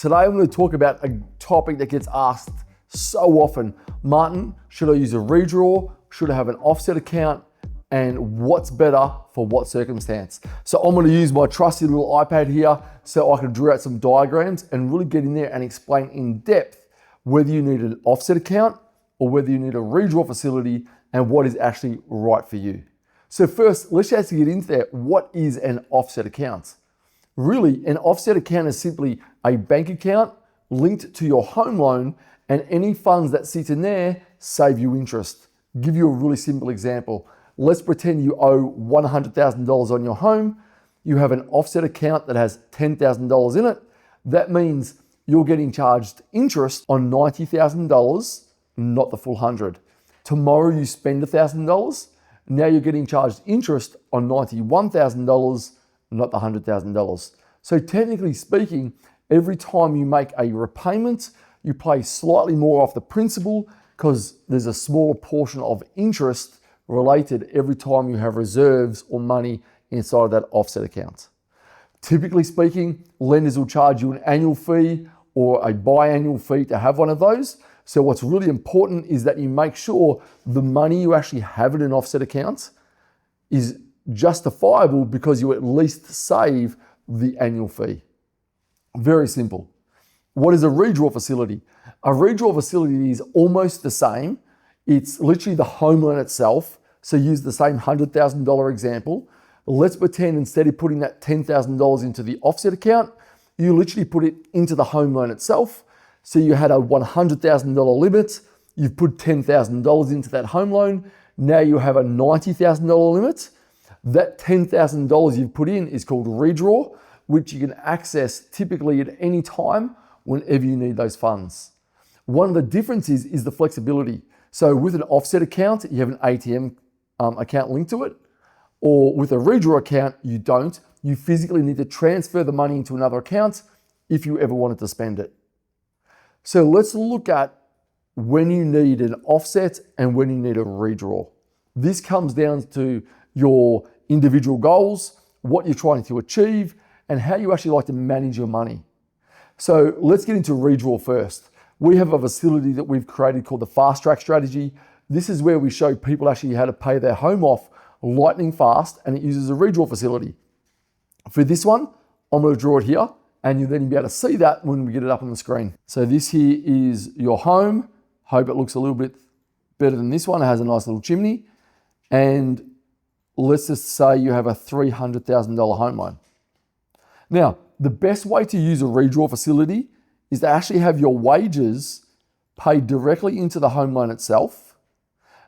Today I'm going to talk about a topic that gets asked so often. Martin, should I use a redraw? Should I have an offset account? And what's better for what circumstance? So I'm going to use my trusty little iPad here so I can draw out some diagrams and really get in there and explain in depth whether you need an offset account or whether you need a redraw facility and what is actually right for you. So first, let's just get into that. What is an offset account? Really, an offset account is simply a bank account linked to your home loan, and any funds that sit in there save you interest. Give you a really simple example. Let's pretend you owe $100,000 on your home. You have an offset account that has $10,000 in it. That means you're getting charged interest on $90,000, not the full 100. Tomorrow you spend $1,000. Now you're getting charged interest on $91,000, not the $100,000. So technically speaking, every time you make a repayment, you pay slightly more off the principal because there's a smaller portion of interest related every time you have reserves or money inside of that offset account. Typically speaking, lenders will charge you an annual fee or a biannual fee to have one of those. So what's really important is that you make sure the money you actually have in an offset account is justifiable because you at least save the annual fee. Very simple. What is a redraw facility? A redraw facility is almost the same. It's literally the home loan itself. So use the same $100,000 example. Let's pretend instead of putting that $10,000 into the offset account, you literally put it into the home loan itself. So you had a $100,000 limit. You've put $10,000 into that home loan. Now you have a $90,000 limit. That $10,000 you've put in is called redraw, which you can access typically at any time whenever you need those funds. One of the differences is the flexibility. So with an offset account, you have an ATM account linked to it, or with a redraw account, you don't. You physically need to transfer the money into another account if you ever wanted to spend it. So let's look at when you need an offset and when you need a redraw. This comes down to your individual goals, what you're trying to achieve, and how you actually like to manage your money. So let's get into redraw first. We have a facility that we've created called the Fast Track Strategy. This is where we show people actually how to pay their home off lightning fast, and it uses a redraw facility. For this one, I'm going to draw it here, and you'll then be able to see that when we get it up on the screen. So this here is your home. Hope it looks a little bit better than this one. It has a nice little chimney. And let's just say you have a $300,000 home loan. Now, the best way to use a redraw facility is to actually have your wages paid directly into the home loan itself.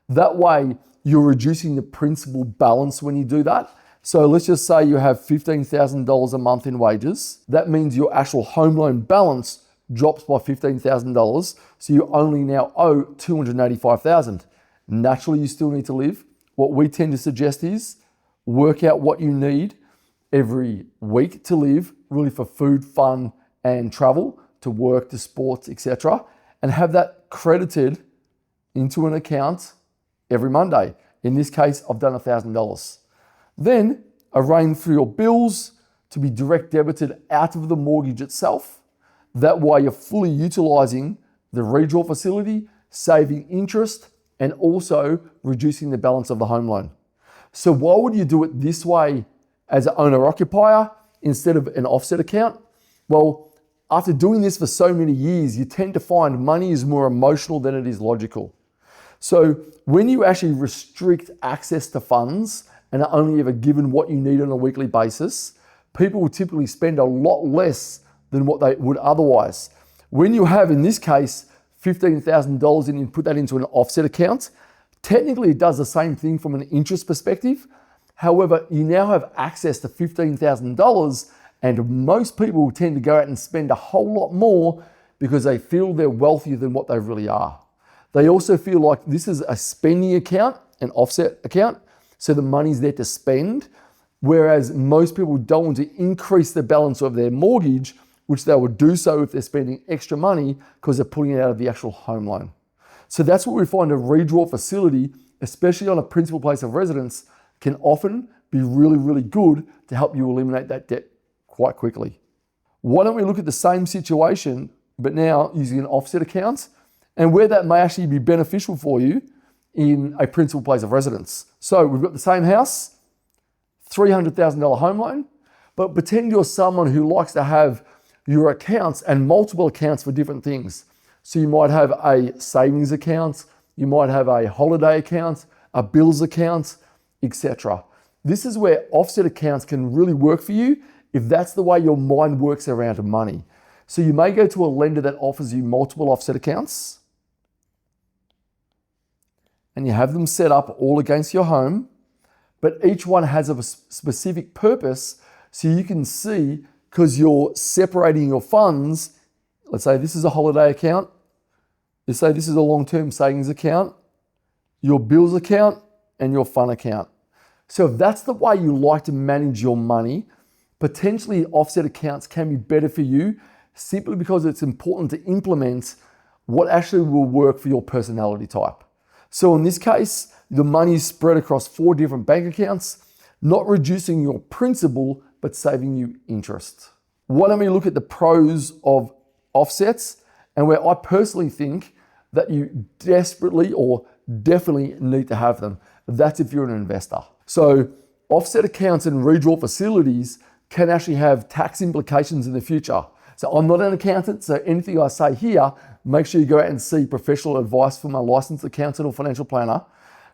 That way, you're reducing the principal balance when you do that. So let's just say you have $15,000 a month in wages. That means your actual home loan balance drops by $15,000. So you only now owe $285,000. Naturally, you still need to live. What we tend to suggest is work out what you need every week to live, really for food, fun, and travel, to work, to sports, etc. And have that credited into an account every Monday. In this case, I've done $1,000. Then arrange for your bills to be direct debited out of the mortgage itself. That way you're fully utilizing the redraw facility, saving interest, and also reducing the balance of the home loan. So why would you do it this way as an owner-occupier instead of an offset account? Well, after doing this for so many years, you tend to find money is more emotional than it is logical. So when you actually restrict access to funds and are only ever given what you need on a weekly basis, people will typically spend a lot less than what they would otherwise. When you have, in this case, $15,000 and you put that into an offset account, technically it does the same thing from an interest perspective. However, you now have access to $15,000, and most people tend to go out and spend a whole lot more because they feel they're wealthier than what they really are. They also feel like this is a spending account, an offset account, so the money's there to spend, whereas most people don't want to increase the balance of their mortgage, which they would do so if they're spending extra money because they're pulling it out of the actual home loan. So that's what we find a redraw facility, especially on a principal place of residence, can often be really, really good to help you eliminate that debt quite quickly. Why don't we look at the same situation, but now using an offset account, and where that may actually be beneficial for you in a principal place of residence. So we've got the same house, $300,000 home loan, but pretend you're someone who likes to have your accounts and multiple accounts for different things. So you might have a savings account, you might have a holiday account, a bills account, etc. This is where offset accounts can really work for you if that's the way your mind works around money. So you may go to a lender that offers you multiple offset accounts, and you have them set up all against your home, but each one has a specific purpose, so you can see, because you're separating your funds. Let's say this is a holiday account, let's say this is a long-term savings account, your bills account, and your fun account. So if that's the way you like to manage your money, potentially offset accounts can be better for you, simply because it's important to implement what actually will work for your personality type. So in this case, the money is spread across 4 different bank accounts, not reducing your principal, but saving you interest. Why don't we look at the pros of offsets, and where I personally think that you desperately or definitely need to have them. That's if you're an investor. So offset accounts and redraw facilities can actually have tax implications in the future. So I'm not an accountant, so anything I say here, make sure you go out and see professional advice from a licensed accountant or financial planner.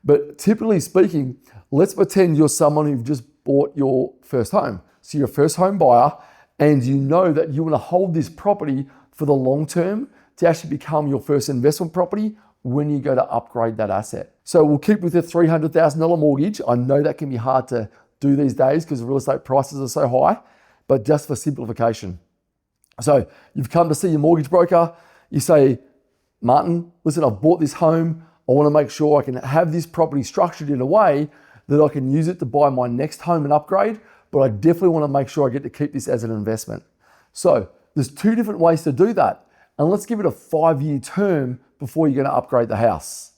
But typically speaking, let's pretend you're someone who've just bought your first home. So you're a first home buyer, and you know that you want to hold this property for the long term to actually become your first investment property when you go to upgrade that asset. So we'll keep with the $300,000 mortgage. I know that can be hard to do these days because real estate prices are so high, but just for simplification. So you've come to see your mortgage broker. You say, Martin, listen, I've bought this home. I want to make sure I can have this property structured in a way that I can use it to buy my next home and upgrade, but I definitely want to make sure I get to keep this as an investment. So there's 2 different ways to do that. And let's give it a 5-year term before you're going to upgrade the house.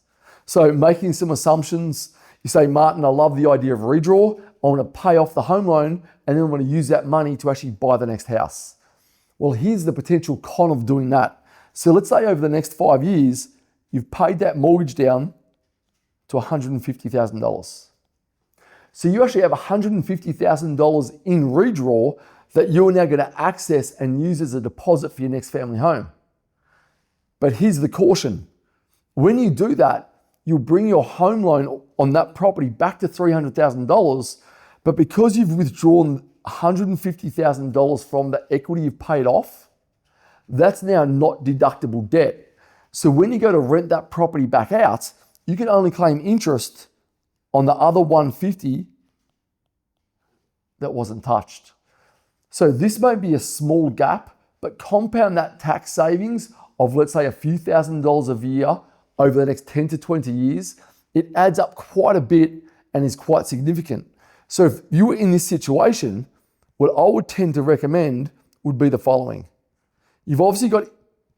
So making some assumptions, you say, Martin, I love the idea of redraw. I want to pay off the home loan, and then I want to use that money to actually buy the next house. Well, here's the potential con of doing that. So let's say over the next 5 years, you've paid that mortgage down to $150,000. So you actually have $150,000 in redraw that you're now going to access and use as a deposit for your next family home. But here's the caution. When you do that, you'll bring your home loan on that property back to $300,000, but because you've withdrawn $150,000 from the equity you've paid off, that's now not deductible debt. So when you go to rent that property back out, you can only claim interest on the other $150 that wasn't touched. So this may be a small gap, but compound that tax savings of, let's say, a few $1,000s a year over the next 10 to 20 years, it adds up quite a bit and is quite significant. So if you were in this situation, what I would tend to recommend would be the following. You've obviously got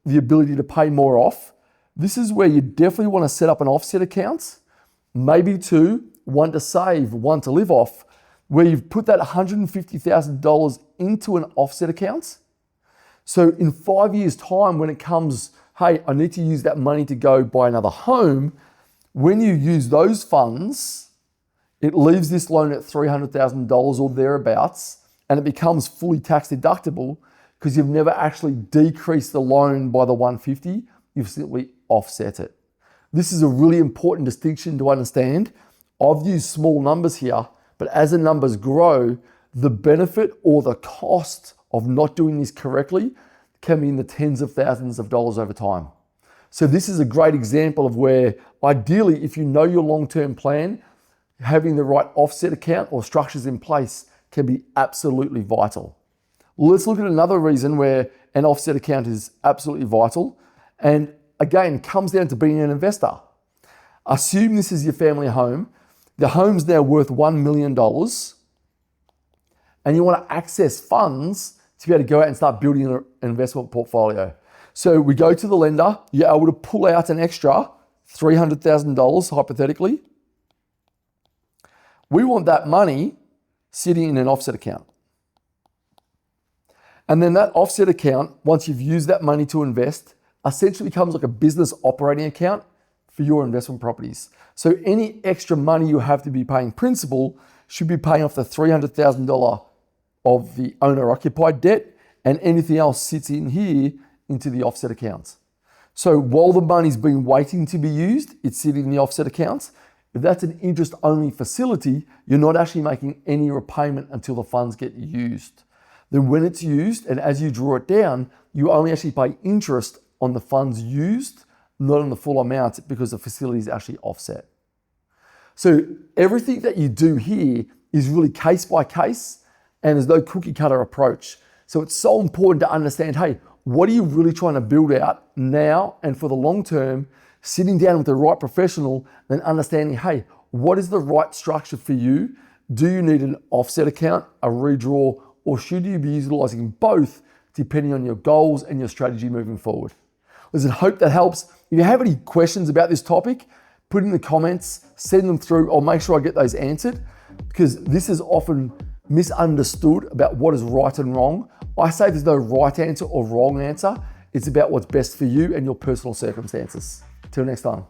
the ability to pay more off. This is where you definitely want to set up an offset account, maybe 2, one to save, one to live off, where you've put that $150,000 into an offset account. So in 5 years' time, when it comes, hey, I need to use that money to go buy another home, when you use those funds, it leaves this loan at $300,000 or thereabouts, and it becomes fully tax deductible because you've never actually decreased the loan by the $150, you've simply offset it. This is a really important distinction to understand. I've used small numbers here, but as the numbers grow, the benefit or the cost of not doing this correctly can be in the tens of thousands of dollars over time. So this is a great example of where, ideally, if you know your long-term plan, having the right offset account or structures in place can be absolutely vital. Let's look at another reason where an offset account is absolutely vital. And again, comes down to being an investor. Assume this is your family home. The home's now worth $1 million, and you want to access funds to be able to go out and start building an investment portfolio. So we go to the lender, you're able to pull out an extra $300,000, hypothetically. We want that money sitting in an offset account. And then that offset account, once you've used that money to invest, essentially becomes like a business operating account for your investment properties. So any extra money you have to be paying principal should be paying off the $300,000 of the owner-occupied debt, and anything else sits in here into the offset accounts. So while the money's been waiting to be used, it's sitting in the offset accounts. If that's an interest-only facility, you're not actually making any repayment until the funds get used. Then when it's used, and as you draw it down, you only actually pay interest on the funds used, not on the full amount, because the facility is actually offset. So everything that you do here is really case by case, and there's no cookie cutter approach. So it's so important to understand, hey, what are you really trying to build out now and for the long term, sitting down with the right professional, then understanding, hey, what is the right structure for you? Do you need an offset account, a redraw, or should you be utilizing both depending on your goals and your strategy moving forward? Listen, hope that helps. If you have any questions about this topic, put in the comments, send them through. I'll make sure I get those answered, because this is often misunderstood about what is right and wrong. I say there's no right answer or wrong answer. It's about what's best for you and your personal circumstances. Till next time.